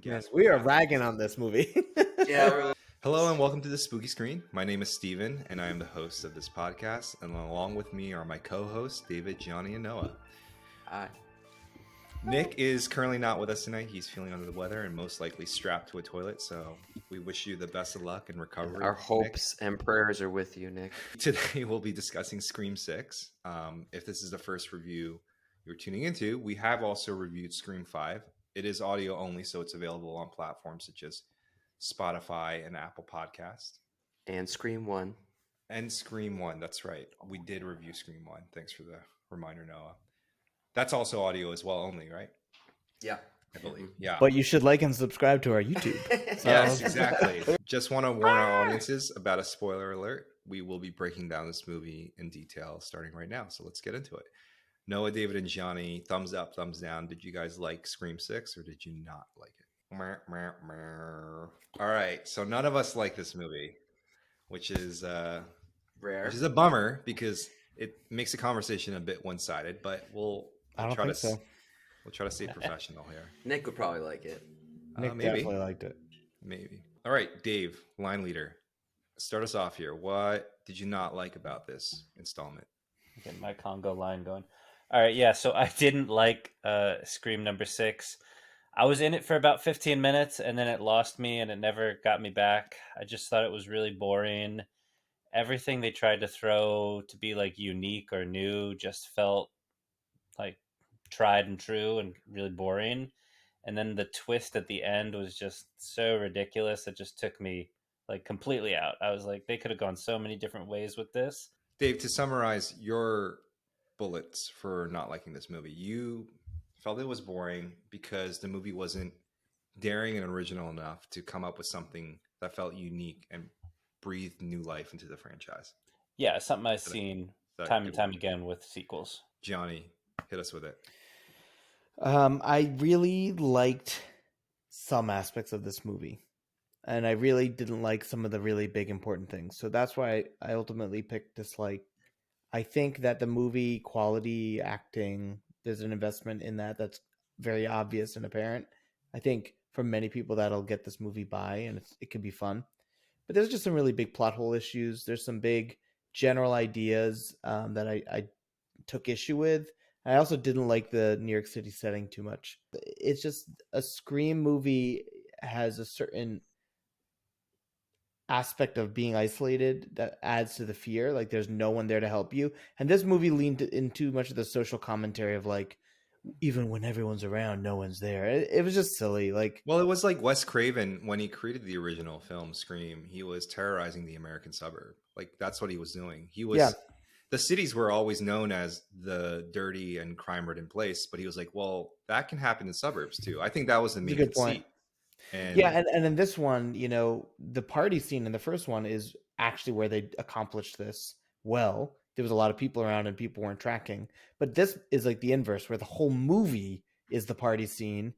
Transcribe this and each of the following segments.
Yes, we are ragging on this movie. Yeah. Hello and welcome to the Spooky Screen. My name is Steven and I am the host of this podcast. And along with me are my co-hosts, David, Johnny, and Noah. Hi. Nick is currently not with us tonight. He's feeling under the weather and most likely strapped to a toilet. So we wish you the best of luck and recovery. Our hopes and prayers are with you, Nick. Today we'll be discussing Scream 6. If this is the first review you're tuning into, we have also reviewed Scream 5. It is audio only, so it's available on platforms such as Spotify and Apple Podcast. And Scream 1. And Scream 1, that's right. We did review Scream 1. Thanks for the reminder, Noah. That's also audio as well only, right? Yeah. I believe. Yeah. But you should like and subscribe to our YouTube. So. Yes, exactly. Just want to warn our audiences about a spoiler alert. We will be breaking down this movie in detail starting right now. So let's get into it. Noah, David, and Johnny, thumbs up, thumbs down. Did you guys like Scream 6 or did you not like it? All right. So none of us like this movie, which is rare. Which is a bummer because it makes the conversation a bit one-sided, but we'll I don't think so. We'll try to stay professional here. Nick would probably like it. Nick maybe. definitely liked it. Maybe. All right, Dave, line leader. Start us off here. What did you not like about this installment? Get my Congo line going. All right, yeah, so I didn't like Scream number 6. I was in it for about 15 minutes, and then it lost me, and it never got me back. I just thought it was really boring. Everything they tried to throw to be, like, unique or new just felt, like, tried and true and really boring. And then the twist at the end was just so ridiculous. It just took me, like, completely out. I was like, they could have gone so many different ways with this. Dave, to summarize your bullets for not liking this movie, you felt it was boring because the movie wasn't daring and original enough to come up with something that felt unique and breathed new life into the franchise. Yeah, something I've seen time and time again with sequels. Johnny, hit us with it. I really liked some aspects of this movie, and I really didn't like some of the really big important things. So that's why I ultimately picked dislike. I think that the movie quality, acting, there's an investment in that's very obvious and apparent. I think for many people that'll get this movie by, and it could be fun. But there's just some really big plot hole issues. There's some big general ideas that I took issue with. I also didn't like the New York City setting too much. It's just a Scream movie has a certain aspect of being isolated that adds to the fear. Like there's no one there to help you. And this movie leaned in too much of the social commentary of like, even when everyone's around, no one's there. It was just silly. Like, well, it was like Wes Craven when he created the original film Scream. He was terrorizing the American suburb. Like that's what he was doing. He was. Yeah. The cities were always known as the dirty and crime-ridden place, but he was like, well, that can happen in suburbs too. I think that was the main conceit. Point. And in this one, you know, the party scene in the first one is actually where they accomplished this well. There was a lot of people around and people weren't tracking. But this is like the inverse, where the whole movie is the party scene,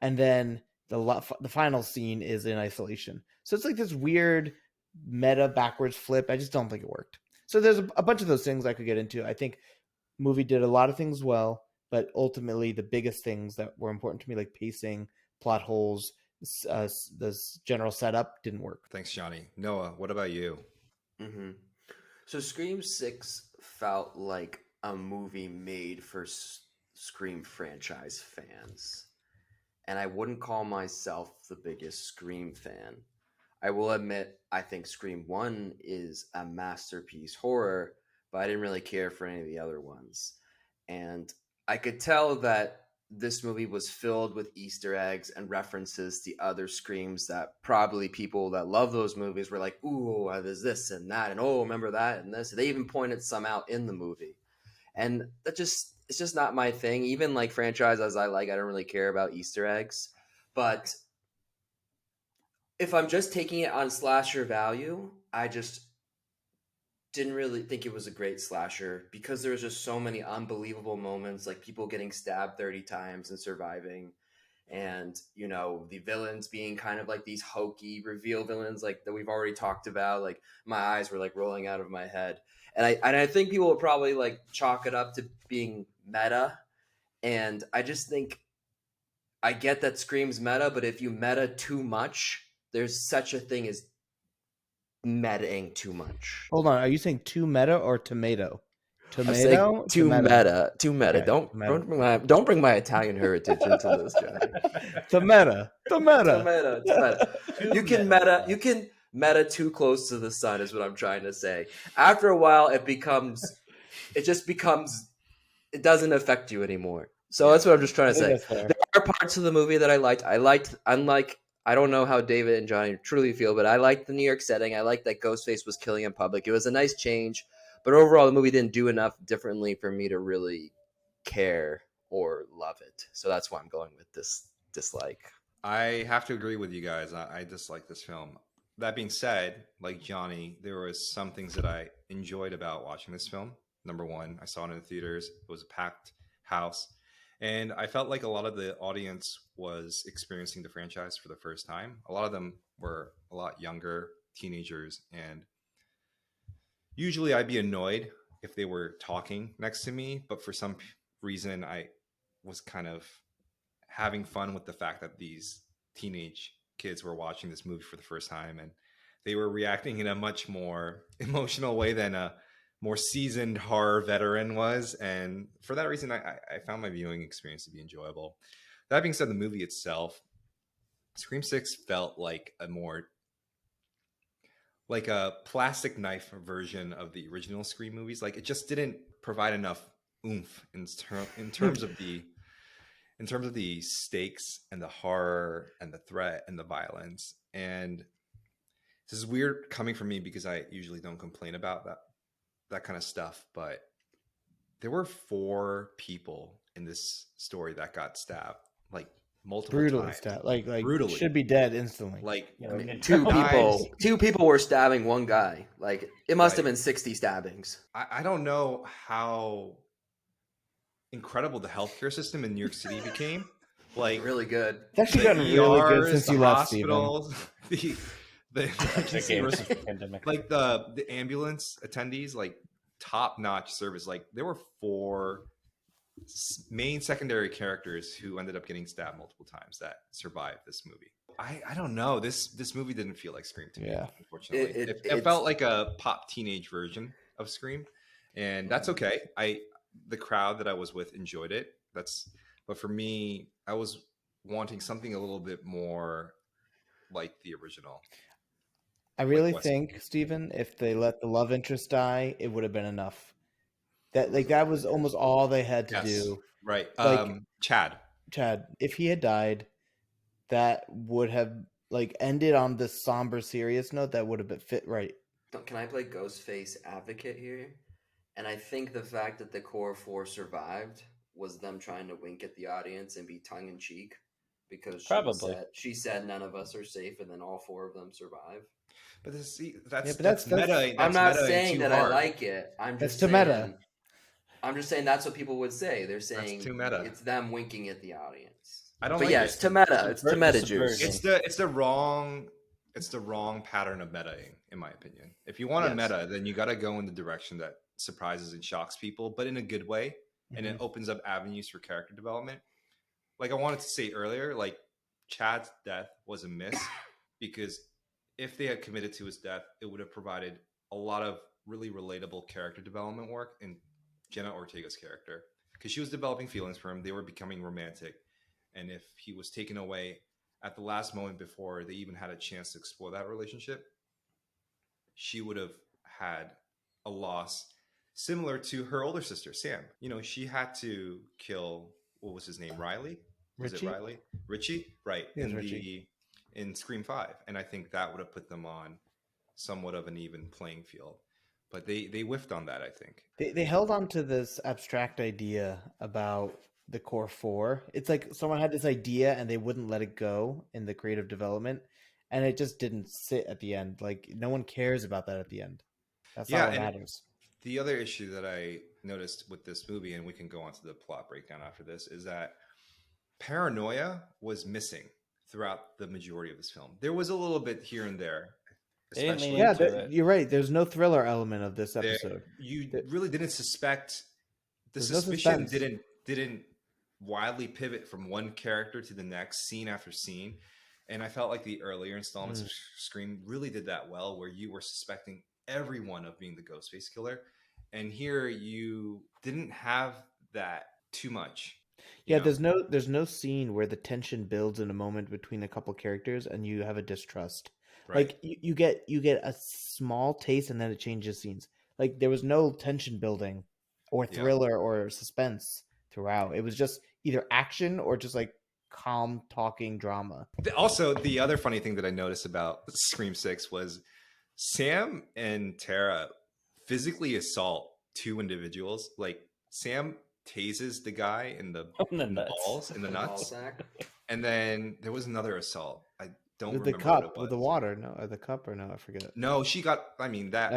and then the final scene is in isolation. So it's like this weird meta backwards flip. I just don't think it worked. So there's a bunch of those things I could get into. I think movie did a lot of things well, but ultimately the biggest things that were important to me, like pacing, plot holes, this general setup, didn't work. Thanks, Johnny. Noah, what about you? Mm-hmm. So Scream 6 felt like a movie made for Scream franchise fans. And I wouldn't call myself the biggest Scream fan. I will admit, I think Scream 1 is a masterpiece horror, but I didn't really care for any of the other ones. And I could tell that this movie was filled with Easter eggs and references to other Screams that probably people that love those movies were like, ooh, there's this and that, and oh, remember that and this. They even pointed some out in the movie. And it's just not my thing. Even like franchises I like, I don't really care about Easter eggs. But if I'm just taking it on slasher value, I just didn't really think it was a great slasher because there was just so many unbelievable moments, like people getting stabbed 30 times and surviving. And, you know, the villains being kind of like these hokey reveal villains like that we've already talked about. Like my eyes were like rolling out of my head. And I think people will probably like chalk it up to being meta. And I just think I get that Scream's meta, but if you meta too much, there's such a thing as metaing too much. Hold on, are you saying too meta or tomato? I'm saying Tomato? too meta. Too meta. Okay, Don't bring my Italian heritage into this, Johnny. Tomato. You can meta too close to the sun is what I'm trying to say. After a while it doesn't affect you anymore. So that's what I'm just trying to say. There are parts of the movie that I liked. I don't know how David and Johnny truly feel, but I liked the New York setting. I liked that Ghostface was killing in public. It was a nice change, but overall the movie didn't do enough differently for me to really care or love it. So that's why I'm going with this dislike. I have to agree with you guys. I dislike this film. That being said, like Johnny, there was some things that I enjoyed about watching this film. Number one, I saw it in the theaters. It was a packed house. And I felt like a lot of the audience was experiencing the franchise for the first time. A lot of them were a lot younger, teenagers. And usually I'd be annoyed if they were talking next to me. But for some reason, I was kind of having fun with the fact that these teenage kids were watching this movie for the first time. And they were reacting in a much more emotional way than a more seasoned horror veteran was. And for that reason, I found my viewing experience to be enjoyable. That being said, the movie itself, Scream 6 felt like a plastic knife version of the original Scream movies. Like, it just didn't provide enough oomph in terms of the stakes and the horror and the threat and the violence. And this is weird coming from me because I usually don't complain about that kind of stuff, but there were 4 people in this story that got stabbed, like multiple brutally times. stabbed, like brutally, should be dead instantly. like Two people were stabbing one guy. Like, it must have been 60 stabbings. I don't know how incredible the healthcare system in New York City became. Like, really good. It's actually gotten really good since you left, Steven. hospitals, the emergency like the ambulance attendees, like top-notch service. Like, there were 4 main secondary characters who ended up getting stabbed multiple times that survived this movie. I don't know, this movie didn't feel like Scream to me. Unfortunately, it felt like a pop teenage version of Scream, and that's okay. The crowd that I was with enjoyed it. But for me, I was wanting something a little bit more like the original. I really think, Steven, if they let the love interest die, it would have been enough. That was almost all they had to do. Right. Like, Chad, if he had died, that would have ended on this somber, serious note. That would have been fit right. Can I play Ghostface advocate here? And I think the fact that the core 4 survived was them trying to wink at the audience and be tongue-in-cheek, because she said none of us are safe, and then all 4 of them survive. But that's meta. I'm not saying that I like it. I'm just saying meta. I'm just saying that's what people would say. They're saying too meta. It's them winking at the audience. I don't. But like yeah, it. it's too meta. It's too meta juice. It's the wrong pattern of metaing, in my opinion. If you want a meta, then you got to go in the direction that surprises and shocks people, but in a good way, and it opens up avenues for character development. Like I wanted to say earlier, like Chad's death was a miss because if they had committed to his death, it would have provided a lot of really relatable character development work in Jenna Ortega's character, because she was developing feelings for him. They were becoming romantic. And if he was taken away at the last moment before they even had a chance to explore that relationship, she would have had a loss similar to her older sister, Sam. You know, she had to kill, what was his name? Riley? Was Richie? it Riley? Richie? Right. Richie. In Scream 5. And I think that would have put them on somewhat of an even playing field. But they whiffed on that, I think. They held on to this abstract idea about the core 4. It's like someone had this idea and they wouldn't let it go in the creative development. And it just didn't sit at the end. Like, no one cares about that at the end. That's not what matters. The other issue that I noticed with this movie, and we can go on to the plot breakdown after this, is that paranoia was missing throughout the majority of this film. There was a little bit here and there. Especially, you're right. There's no thriller element of this episode. You really didn't suspect. The suspicion didn't wildly pivot from one character to the next, scene after scene. And I felt like the earlier installments of Scream really did that well, where you were suspecting everyone of being the Ghostface killer. And here you didn't have that too much. Yeah, there's no scene where the tension builds in a moment between a couple characters and you have a distrust. Right. Like you get a small taste and then it changes scenes. Like there was no tension building or Yeah. thriller or suspense throughout. It was just either action or just like calm talking drama. Also, the other funny thing that I noticed about Scream 6 was Sam and Tara physically assault two individuals. Like Sam tases the guy in the balls, in the nuts. And then there was another assault. I don't With the remember what it cup, was. with the water, no, or the cup, or no, I forget. No, she got. I mean that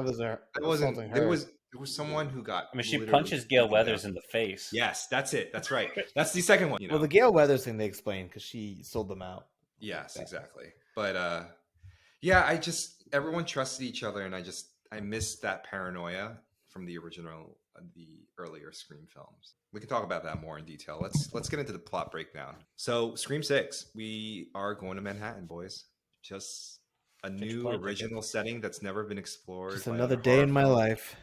was her. that wasn't. Assaulting There her. was someone who got. I mean, she literally punches Gail beaten Weathers down. in the face. Yes, that's it. That's right. That's the second one. You know. Well, the Gail Weathers thing they explained because she sold them out. Yes, exactly. But yeah, everyone trusted each other, and I missed that paranoia from the earlier Scream films. We can talk about that more in detail. Let's get into the plot breakdown. So, Scream 6, we are going to Manhattan, boys. Just a new original setting that's never been explored. Just another day in my life.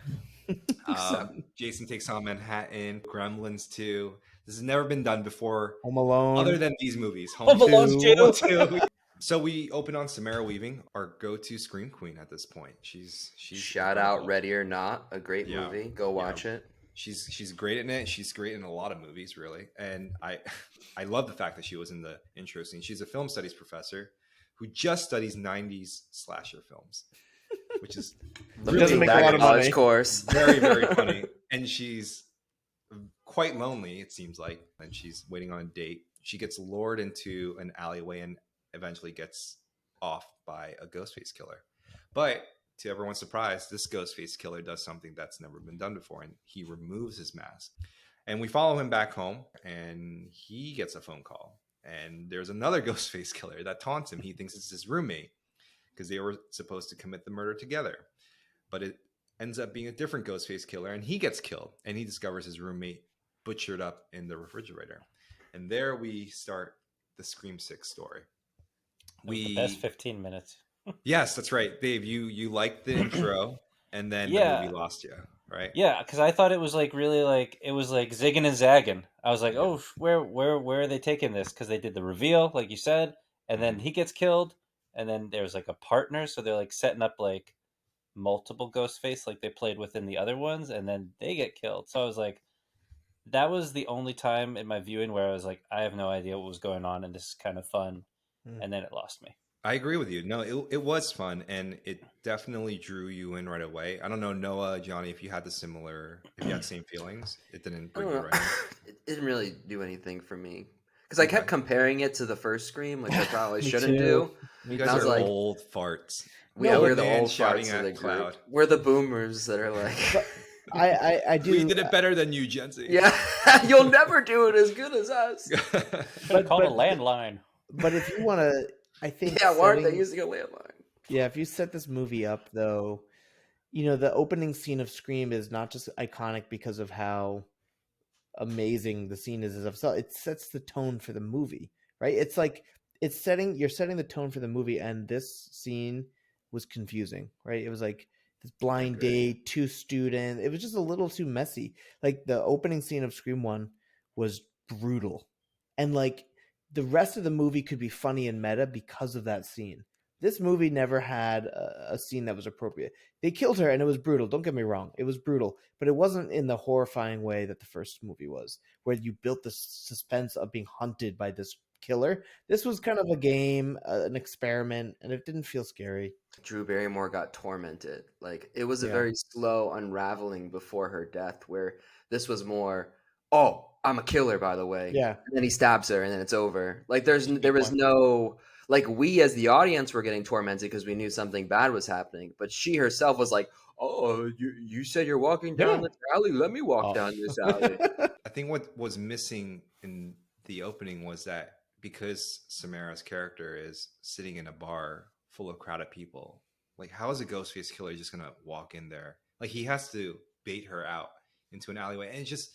Jason takes on Manhattan, Gremlins 2. This has never been done before. Home Alone. Other than these movies. Home Alone 2. So we open on Samara Weaving, our go-to Scream queen at this point. She's shout out Ready or Not, a great movie. Go watch it. She's great in it. She's great in a lot of movies, really. And I love the fact that she was in the intro scene. She's a film studies professor who just studies 90s slasher films, which is really doesn't make a lot of money. Course. Very, very funny. And she's quite lonely, it seems like, and she's waiting on a date. She gets lured into an alleyway and eventually gets off by a Ghostface killer. But to everyone's surprise, this Ghostface killer does something that's never been done before, and he removes his mask. And we follow him back home, and he gets a phone call. And there's another Ghostface killer that taunts him. He thinks it's his roommate because they were supposed to commit the murder together. But it ends up being a different Ghostface killer, and he gets killed. And he discovers his roommate butchered up in the refrigerator. And there we start the Scream 6 story. The best 15 minutes. Yes, that's right, Dave. You liked the intro, and then the movie lost you, right? Yeah, because I thought it was like really like it was like zigging and zagging. I was like, oh, where are they taking this? Because they did the reveal, like you said, and then he gets killed, and then there's like a partner, so they're like setting up like multiple Ghostface, like they played within the other ones, and then they get killed. So I was like, that was the only time in my viewing where I was like, I have no idea what was going on, and this is kind of fun. And then it lost me. I agree with you. No, it was fun, and it definitely drew you in right away. I don't know, Noah, Johnny, if you had the same feelings. It didn't bring you right in. It didn't really do anything for me. Because I kept comparing it to the first Scream, which I probably shouldn't do. You guys are like, old farts. We're the old farts of the group. We're the boomers that are like... I do. We did it better than you, Jency. Yeah, you'll never do it as good as us. But call a landline. But if you want to, I think. Yeah, why aren't they using a landline? Yeah, if you set this movie up, though, you know, the opening scene of Scream is not just iconic because of how amazing the scene is as itself. It sets the tone for the movie, right? It's like you're setting the tone for the movie, and this scene was confusing, right? It was like this blind date, two students. It was just a little too messy. Like the opening scene of Scream 1 was brutal, and like the rest of the movie could be funny and meta because of that scene. This movie never had a scene that was appropriate. They killed her, and it was brutal. Don't get me wrong. It was brutal, but it wasn't in the horrifying way that the first movie was, where you built the suspense of being hunted by this killer. This was kind of a game, an experiment, and it didn't feel scary. Drew Barrymore got tormented. Like, it was a very slow unraveling before her death, where this was more, oh, I'm a killer, by the way. Yeah. And then he stabs her, and then it's over. Like, there was no... Like, we as the audience were getting tormented because we knew something bad was happening. But she herself was like, oh, you said you're walking down this alley. Let me walk down this alley. I think what was missing in the opening was that because Samara's character is sitting in a bar full of crowded people, like, how is a Ghostface killer just going to walk in there? Like, he has to bait her out into an alleyway. And it's just,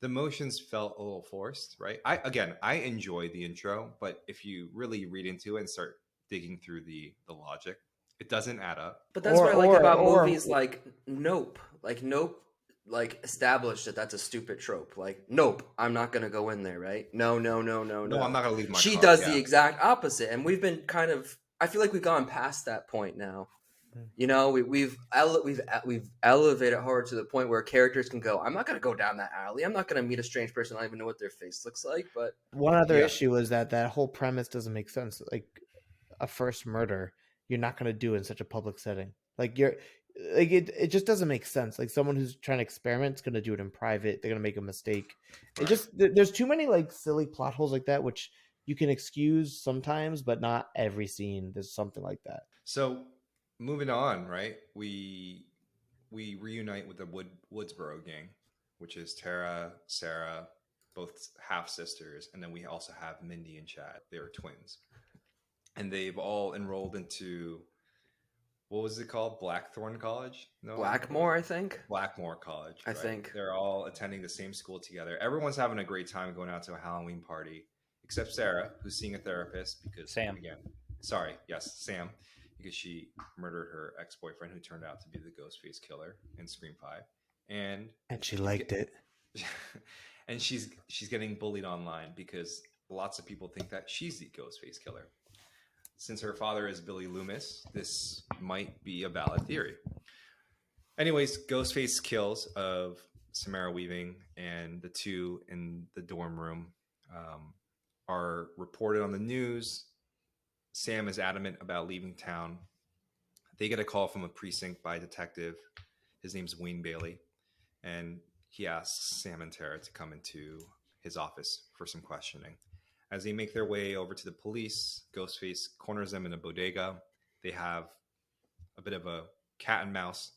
The motions felt a little forced, right? I enjoy the intro, but if you really read into it and start digging through the logic, it doesn't add up. But that's what I like about movies like Nope. Like Nope, like established that that's a stupid trope. Like Nope, I'm not gonna go in there, right? No. No, I'm not gonna leave my She car. does the exact opposite, and we've been kind of. I feel like we've gone past that point now. You know, we've elevated horror to the point where characters can go, I'm not going to go down that alley. I'm not going to meet a strange person. I don't even know what their face looks like. But one other issue is that whole premise doesn't make sense. Like a first murder, you're not going to do in such a public setting. Like it just doesn't make sense. Like someone who's trying to experiment is going to do it in private. They're going to make a mistake. Right. There's too many like silly plot holes like that, which you can excuse sometimes, but not every scene. There's something like that. So moving on, right? We reunite with the Woodsboro gang, which is Tara, Sarah, both half sisters, and then we also have Mindy and Chad. They are twins, and they've all enrolled into, what was it called? Blackthorn College? No, Blackmore, I think. Blackmore College. I think they're all attending the same school together. Everyone's having a great time going out to a Halloween party, except Sarah, who's seeing a therapist because Sam. Because she murdered her ex-boyfriend, who turned out to be the Ghostface killer in Scream 5, and she liked it. And she's getting bullied online because lots of people think that she's the Ghostface killer. Since her father is Billy Loomis, this might be a valid theory. Anyways, Ghostface kills of Samara Weaving, and the two in the dorm room are reported on the news. Sam is adamant about leaving town. They get a call from a precinct by a detective. His name's Wayne Bailey. And he asks Sam and Tara to come into his office for some questioning. As they make their way over to the police, Ghostface corners them in a bodega. They have a bit of a cat and mouse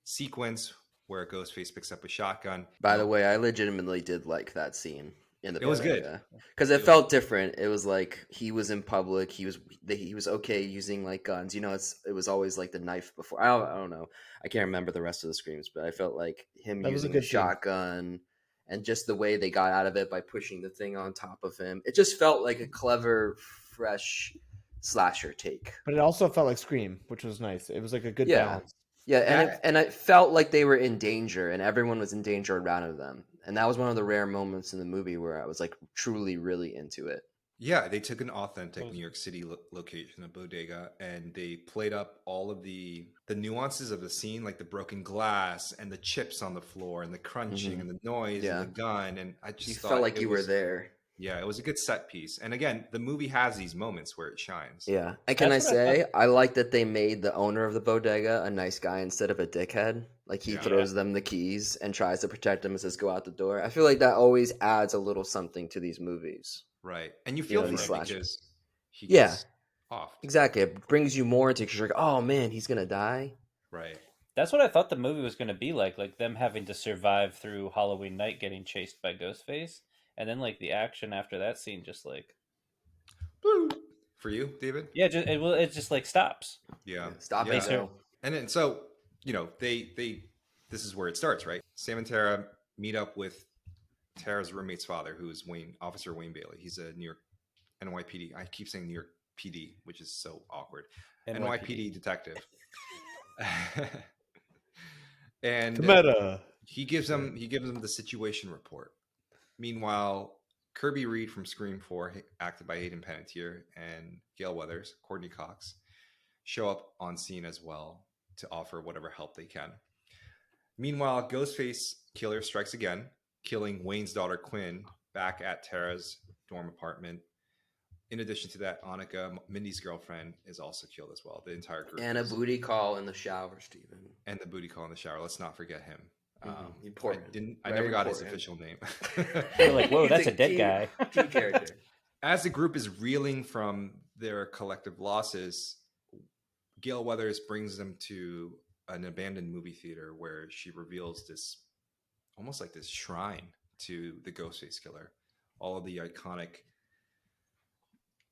sequence where Ghostface picks up a shotgun. By the way, I legitimately did like that scene. It was good because it felt different. It was like he was in public. He was okay using like guns. You know, it was always like the knife before. I don't know. I can't remember the rest of the screams, but I felt like him using a shotgun and just the way they got out of it by pushing the thing on top of him. It just felt like a clever, fresh slasher take. But it also felt like Scream, which was nice. It was like a good balance. Yeah, and it felt like they were in danger, and everyone was in danger around them. And that was one of the rare moments in the movie where I was like truly, really into it. Yeah, they took an authentic New York City location, a bodega, and they played up all of the nuances of the scene, like the broken glass and the chips on the floor and the crunching and the noise and the gun. And I just felt like you were there. Yeah, it was a good set piece. And again, the movie has these moments where it shines. Yeah. And can I say, I like that they made the owner of the bodega a nice guy instead of a dickhead. Like he throws them the keys and tries to protect them and says, go out the door. I feel like that always adds a little something to these movies. Right. And you feel for him because he gets off. Exactly. It brings you more into, because you're like, oh man, he's going to die. Right. That's what I thought the movie was going to be like them having to survive through Halloween night getting chased by Ghostface. And then, like, the action after that scene just, like... For you, David? Yeah, it just, like, stops. Yeah. Stop it. And then, so, you know, they this is where it starts, right? Sam and Tara meet up with Tara's roommate's father, who is Officer Wayne Bailey. He's a New York NYPD. I keep saying New York PD, which is so awkward. NYPD detective. And he gives them the situation report. Meanwhile, Kirby Reed from Scream 4, acted by Hayden Panattiere, and Gail Weathers, Courtney Cox, show up on scene as well to offer whatever help they can. Meanwhile, Ghostface killer strikes again, killing Wayne's daughter Quinn back at Tara's dorm apartment. In addition to that, Annika, Mindy's girlfriend, is also killed as well. The entire group. And a booty call in the shower, Stephen. And the booty call in the shower. Let's not forget him. Important. I never got his official name. You're like, whoa, that's a dead guy. Key character. As the group is reeling from their collective losses, Gail Weathers brings them to an abandoned movie theater where she reveals this, almost like this shrine to the Ghostface killer. All of the iconic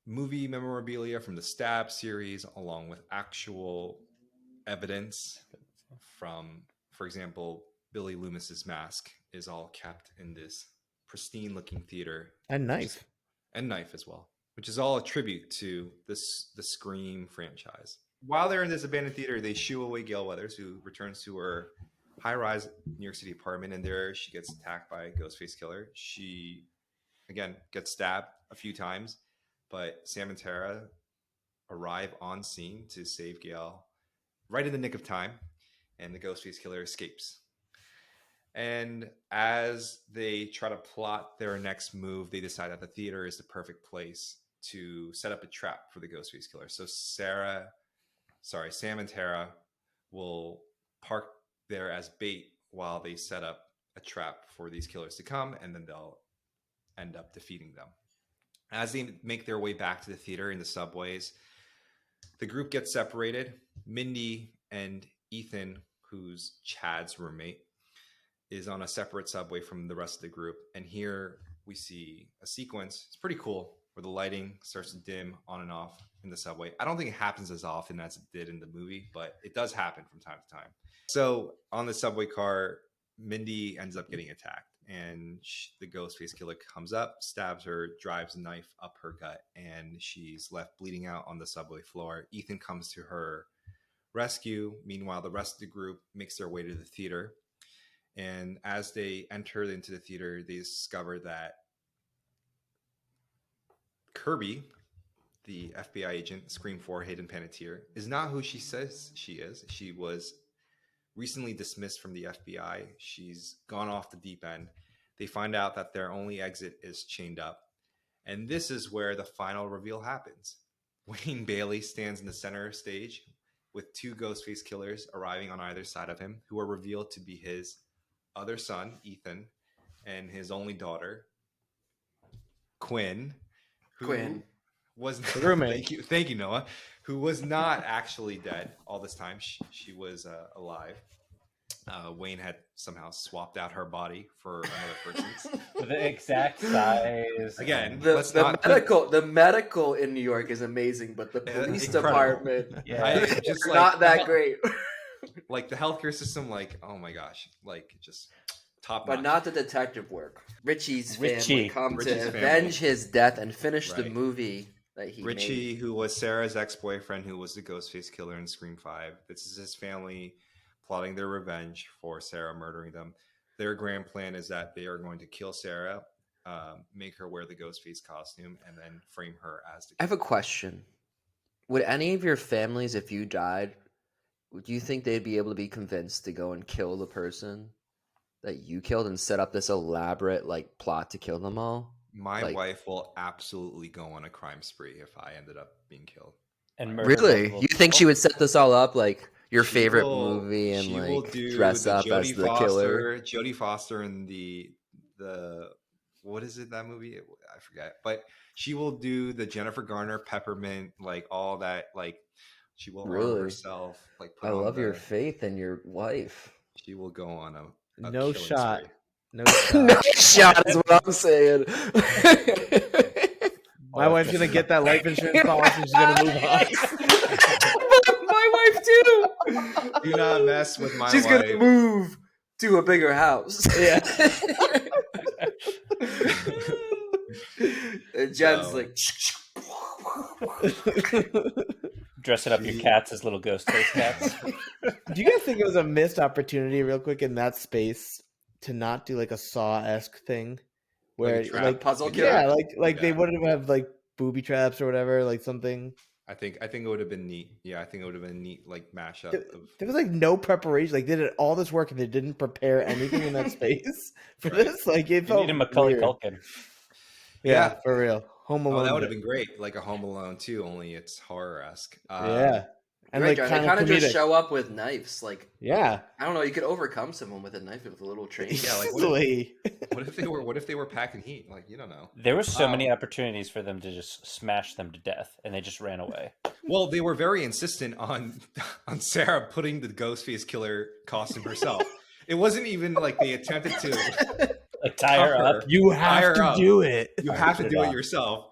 movie memorabilia from the Stab series, along with actual evidence from, for example, Billy Loomis's mask is all kept in this pristine looking theater. And knife. And knife as well, which is all a tribute to the Scream franchise. While they're in this abandoned theater, they shoo away Gail Weathers, who returns to her high-rise New York City apartment, and there she gets attacked by a Ghostface killer. She, again, gets stabbed a few times, but Sam and Tara arrive on scene to save Gail right in the nick of time, and the Ghostface killer escapes. And as they try to plot their next move, they decide that the theater is the perfect place to set up a trap for the Ghostface killer. So Sam and Tara will park there as bait while they set up a trap for these killers to come, and then they'll end up defeating them. As they make their way back to the theater in the subways, the group gets separated. Mindy and Ethan, who's Chad's roommate, is on a separate subway from the rest of the group. And here we see a sequence. It's pretty cool, where the lighting starts to dim on and off in the subway. I don't think it happens as often as it did in the movie, but it does happen from time to time. So on the subway car, Mindy ends up getting attacked, and the Ghostface killer comes up, stabs her, drives a knife up her gut, and she's left bleeding out on the subway floor. Ethan comes to her rescue. Meanwhile, the rest of the group makes their way to the theater. And as they enter into the theater, they discover that Kirby, the FBI agent, Scream 4, Hayden Panattiere, is not who she says she is. She was recently dismissed from the FBI. She's gone off the deep end. They find out that their only exit is chained up. And this is where the final reveal happens. Wayne Bailey stands in the center stage with two Ghostface killers arriving on either side of him, who are revealed to be his other son, Ethan, and his only daughter, Quinn, who was the roommate. Thank you, Noah, who was not actually dead all this time. She was alive. Wayne had somehow swapped out her body for another person's. The exact size. Again, the medical in New York is amazing, but the police department, just not that great. Like the healthcare system, like, oh my gosh, like just top but notch. not the detective work. Richie's family come to avenge his death and finish the movie that he Richie, made. who was Sarah's ex-boyfriend, who was the Ghostface killer in Scream 5. This is his family plotting their revenge for Sarah murdering them. Their grand plan is that they are going to kill Sarah, make her wear the Ghostface costume, and then frame her as the killer. I have a question. Would any of your families, if you died, do you think they'd be able to be convinced to go and kill the person that you killed and set up this elaborate plot to kill them all? My wife will absolutely go on a crime spree if I ended up being killed. And really? You think she would set this all up like your favorite movie and dress up as the killer? Jodie Foster in the what is it, that movie? I forget. But she will do the Jennifer Garner Peppermint, all that, she will arm herself. I love your faith in your wife. She will go on a no shot. spree. No shot. No shot is what I'm saying. My wife's gonna get that life insurance policy and she's gonna move on. My wife too. Do not mess with my wife. She's gonna move to a bigger house. Yeah. And Jen's dressing up your cats as little Ghostface cats. Do you guys think it was a missed opportunity, real quick, in that space to not do a Saw-esque thing, where puzzle killer? Yeah, they wouldn't have booby traps or whatever, something. I think it would have been neat. Yeah, I think it would have been a neat mashup. There was no preparation. They did all this work and they didn't prepare anything in that space for this. It felt need a Macaulay weird. Culkin. Yeah, for real. Home Alone. That would have been great. Like a Home Alone 2, only it's horror-esque. Yeah. And they kind of just show up with knives. Yeah. I don't know. You could overcome someone with a knife with a little train. Yeah, easily. What if they were packing heat? You don't know. There were so many opportunities for them to just smash them to death, and they just ran away. Well, they were very insistent on Sarah putting the Ghostface killer costume herself. It wasn't even they attempted to tie her up. You have to do it. You have to do it yourself.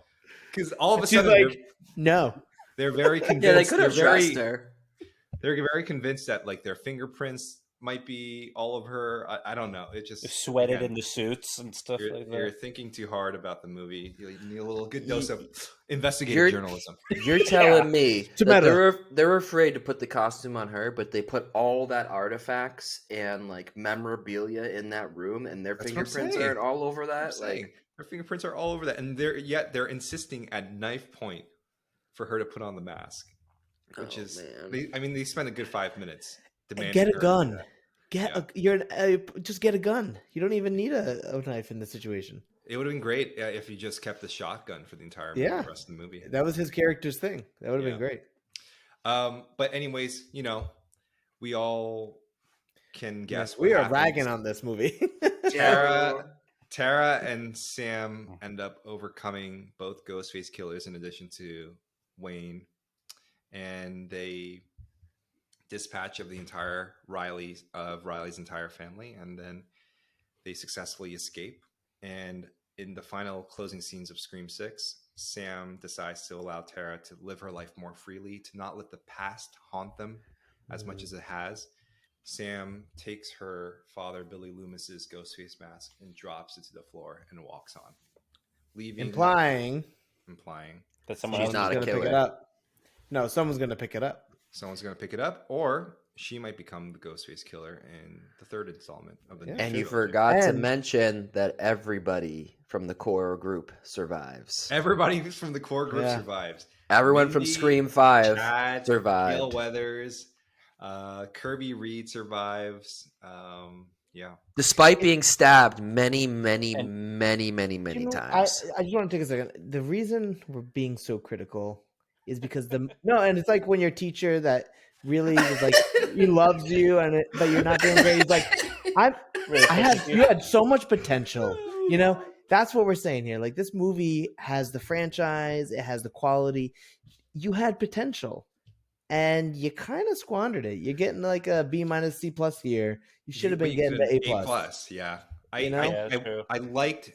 Because all of a sudden, no. They're very convinced. Yeah, they could have dressed her. They're very convinced that their fingerprints might be all of her. I don't know. It just Sweated again, in the suits and stuff like you're that. thinking too hard about the movie. You need a little good dose of investigative You're- journalism. You're telling me that Tomato. they're afraid to put the costume on her, but they put all that artifacts and like memorabilia in that room, and their That's what I'm fingerprints saying. aren't all over I'm that. saying. Like, Her fingerprints are all over that, and they're insisting at knife point for her to put on the mask, which oh, is man. they spend a good 5 minutes demanding Get a her to do gun. that. Just get a gun. You don't even need a knife in this situation. It would have been great if he just kept the shotgun for the entire movie, Yeah. the rest of the movie. That was his character's thing. That would have Yeah. been great. But anyways, we all can guess. Yes, we what are happens. ragging on this movie. Tara and Sam end up overcoming both Ghostface killers in addition to Wayne, and they dispatch of Riley's entire family, and then they successfully escape. And in the final closing scenes of Scream 6, Sam decides to allow Tara to live her life more freely, to not let the past haunt them as much as it has. Sam takes her father, Billy Loomis's Ghostface mask and drops it to the floor and walks on, leaving implying That someone She's else not is a gonna killer. pick it up. No, someone's gonna pick it up. someone's going to pick it up, or she might become the Ghostface killer in the third installment of the new And you trilogy. forgot to And- mention that everybody from the core group survives. Everybody from the core group Yeah. survives. Everyone from Mindy, Scream 5 Chad, survived. Gail Weathers, Kirby Reed survives. Yeah. Despite being stabbed many And- times. I just want to take a second. The reason we're being so critical is because and it's like when your teacher that really was like he loves you but you're not doing great. He's like, you had so much potential. That's what we're saying here. Like, this movie has the franchise, it has the quality. You had potential, and you kind of squandered it. You're getting like a B minus C plus here. You should have been getting the A plus. Yeah. Yeah, that's true. I liked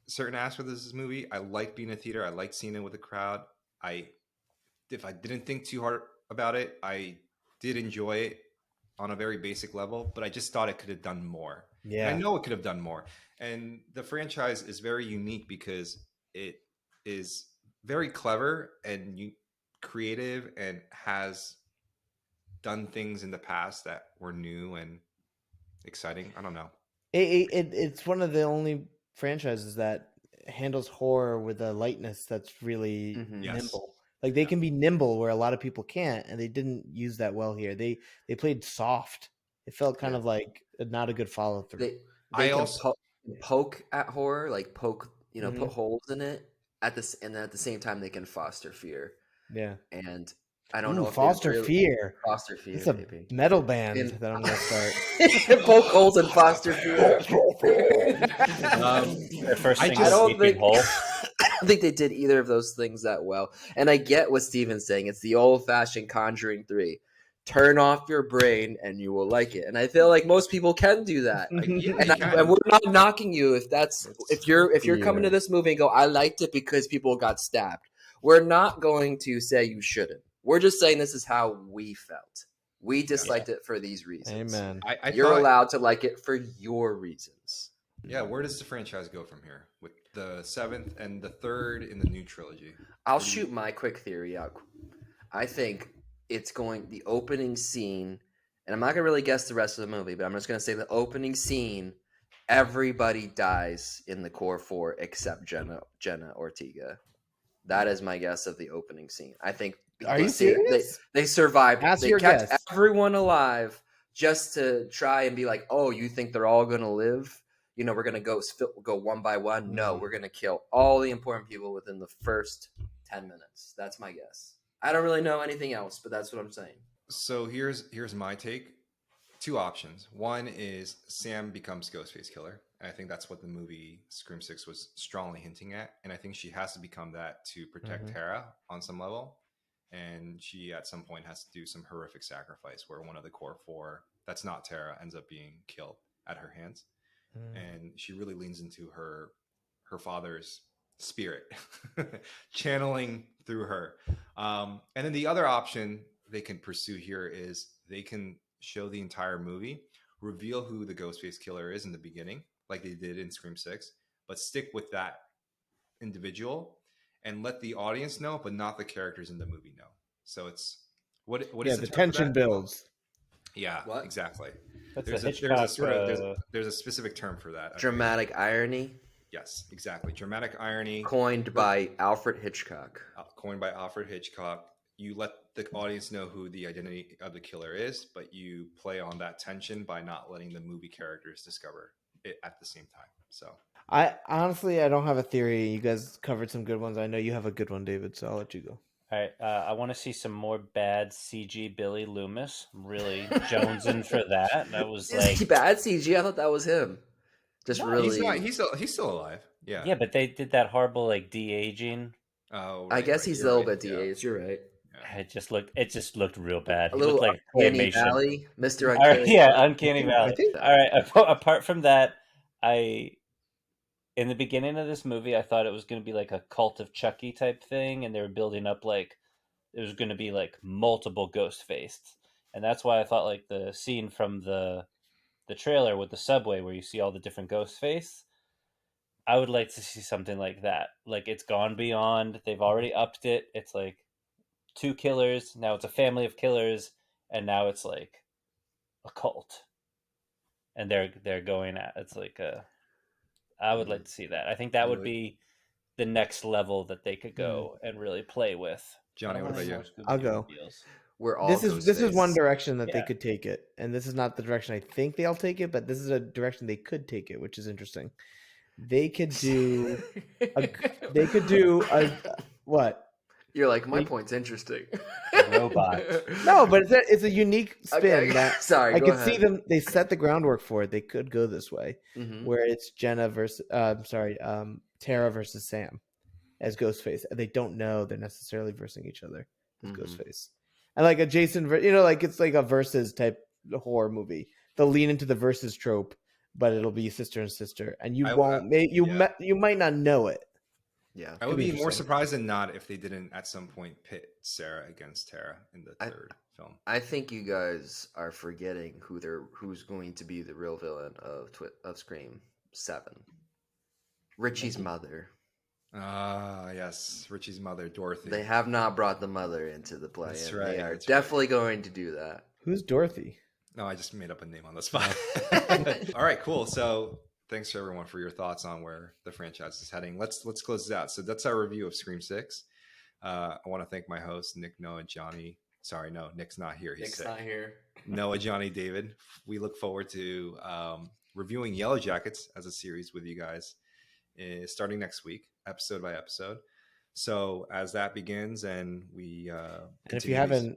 certain aspects of this movie. I liked being in a theater. I liked seeing it with a crowd. If I didn't think too hard about it, I did enjoy it on a very basic level, but I just thought it could have done more. Yeah, And I know it could have done more. And the franchise is very unique because it is very clever and creative and has done things in the past that were new and exciting. I don't know. it's one of the only franchises that handles horror with a lightness that's really Mhm. Yes. nimble. Like, they can be nimble where a lot of people can't, and they didn't use that well here. They played soft. It felt kind of like not a good follow through. They I can also- poke at horror, like put Mhm. holes in it and at the same time they can foster fear. Yeah, And I don't know if they Foster really- Fear. Foster fear, It's a baby. metal band And- that I'm gonna start. Poke holes in foster fear. Their first I thing just- is I don't Sleeping think- Hole. I don't think they did either of those things that well. And I get what Steven's saying. It's the old-fashioned Conjuring 3. Turn off your brain and you will like it. And I feel like most people can do that. Yeah, And, you can. and we're not knocking you if you're coming to Yeah. this movie and go, I liked it because people got stabbed. We're not going to say you shouldn't. We're just saying this is how we felt. We disliked it for these reasons. Amen. I You're thought, allowed to like it for your reasons. Yeah, where does the franchise go from here with the 7th and the 3rd in the new trilogy? I'll shoot my quick theory out. I think it's the opening scene, and I'm not gonna really guess the rest of the movie, but I'm just gonna say the opening scene, everybody dies in the core 4 except Jenna Ortega. That is my guess of the opening scene. I think Are you serious? they survived. That's they your kept guess. everyone alive just to try and be like, oh, you think they're all gonna live? We're gonna go one by one. No, we're gonna kill all the important people within the first 10 minutes. That's my guess. I don't really know anything else, but that's what I'm saying. So here's my take. 2 options. One is Sam becomes Ghostface Killer. And I think that's what the movie Scream 6 was strongly hinting at. And I think she has to become that to protect Tara on some level. And she at some point has to do some horrific sacrifice where one of the core 4 that's not Tara ends up being killed at her hands. And she really leans into her father's spirit, channeling through her. And then the other option they can pursue here is they can show the entire movie reveal who the Ghostface killer is in the beginning, like they did in Scream 6, but stick with that individual and let the audience know, but not the characters in the movie know. So it's what Yeah, is the term for tension that? builds. Yeah, What? exactly. That's There's the a Hitchcock. there's a specific term for that. Dramatic irony. Yes, exactly. Dramatic irony. Coined by Alfred Hitchcock. Coined by Alfred Hitchcock. You let the audience know who the identity of the killer is, but you play on that tension by not letting the movie characters discover it at the same time. So I honestly, I don't have a theory. You guys covered some good ones. I know you have a good one, David, so I'll let you go. All right, I want to see some more bad CG Billy Loomis. I'm really jonesing for that. That was Is like he bad CG? I thought that was him. Just No, really. he's not. He's still alive. Yeah. yeah, but they did that horrible like de-aging. Oh, I guess he's a little bit Yeah. de-aged. You're right. Yeah. It just looked real bad. A He looked little like Uncanny claymation. Valley, Mr. All right, Uncanny yeah, Valley. Uncanny Valley. I think- All right. Apart from that, in the beginning of this movie, I thought it was going to be like a Cult of Chucky type thing, and they were building up like it was going to be like multiple ghost faced, and that's why I thought like the scene from the trailer with the subway where you see all the different ghost face. I would like to see something like that. Like it's gone beyond. They've already upped it. It's like 2 killers. Now it's a family of killers, and now it's like a cult. And they're going at it's like a. I would like to see that. I think that would be the next level that they could go and really play with. Johnny, I what don't about want you? any more I'll Scooby-Doo go. reveals. We're all This is one Ghostface. direction that they Yeah. could take it, and this is not the direction I think they'll take it, but this is a direction they could take it, which is interesting. They could do a what? You're like, my They- point's interesting. Robot. No, but it's a unique spin Okay, that sorry. I go could ahead. see them. They set the groundwork for it. They could go this way, Mhm. where it's Jenna versus Tara versus Sam as Ghostface, and they don't know they're necessarily versing each other as Mhm. Ghostface, and like a Jason, like it's like a versus type horror movie. They'll lean into the versus trope, but it'll be sister and sister, and you you might not know it. Yeah. I Could would be be more interesting. surprised than not if they didn't at some point pit Sarah against Tara in the third film. I think you guys are forgetting who's going to be the real villain of Scream 7. Richie's mother. Ah, yes, Richie's mother, Dorothy. They have not brought the mother into the play, That's and right, they are that's right. definitely going to do that. Who's Dorothy? No, I just made up a name on the spot. All right, cool. So thanks to everyone for your thoughts on where the franchise is heading. Let's close this out. So that's our review of Scream 6. I want to thank my hosts, Nick, Noah, Johnny. Sorry, no, Nick's not here. He's sick. here. Noah, Johnny, David. We look forward to reviewing Yellow Jackets as a series with you guys starting next week, episode by episode. So as that begins, and we And if continue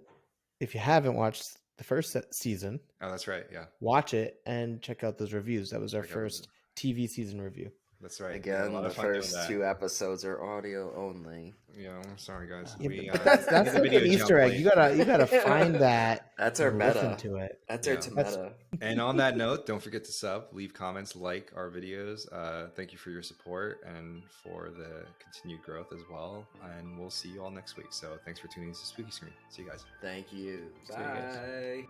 you haven't watched the first season, oh, that's right, yeah, watch it and check out those reviews. That was our Check out first TV season review. that's right. We had a Again, lot the of fun doing first that. 2 episodes are audio only. Yeah, I'm sorry, guys. Yeah, We, but that's the like video an jump Easter egg. late. You gotta find that. That's our and meta. listen to it. That's Yeah. our meta. And on that note, don't forget to sub, leave comments, like our videos. Thank you for your support and for the continued growth as well. And we'll see you all next week. So thanks for tuning in to Spooky Screen. See you guys. Thank you. See you guys. Bye.